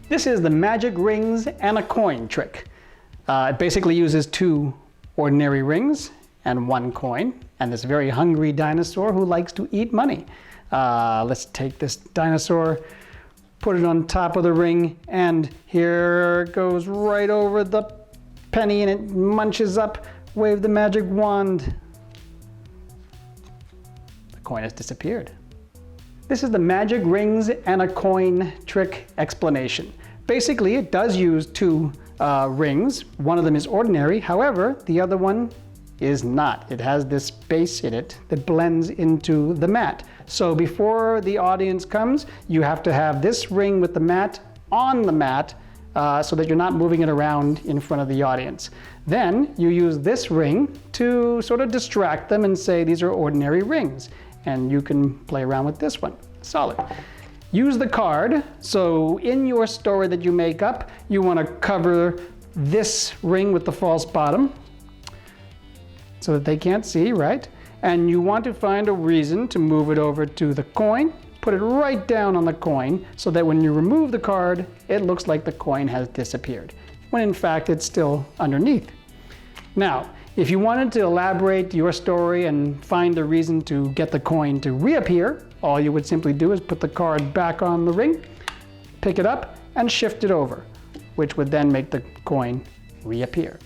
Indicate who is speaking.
Speaker 1: This is the magic rings and a coin trick. It basically uses 2 ordinary rings and 1 coin, and this very hungry dinosaur who likes to eat money. Let's take this dinosaur, put it on top of the ring, and here it goes right over the penny and it munches up. Wave the magic wand. The coin has disappeared. This is the magic rings and a coin trick explanation. Basically, it does use 2 rings. One of them is ordinary, however, the other one is not. It has this base in it that blends into the mat. So before the audience comes, you have to have this ring with the mat on the mat so that you're not moving it around in front of the audience. Then you use this ring to sort of distract them and say these are ordinary rings. And you can play around with this one. Solid. Use the card. So in your story that you make up, you want to cover this ring with the false bottom so that they can't see, right? And you want to find a reason to move it over to the coin. Put it right down on the coin so that when you remove the card, it looks like the coin has disappeared, when in fact it's still underneath. Now, if you wanted to elaborate your story and find a reason to get the coin to reappear, all you would simply do is put the card back on the ring, pick it up, and shift it over, which would then make the coin reappear.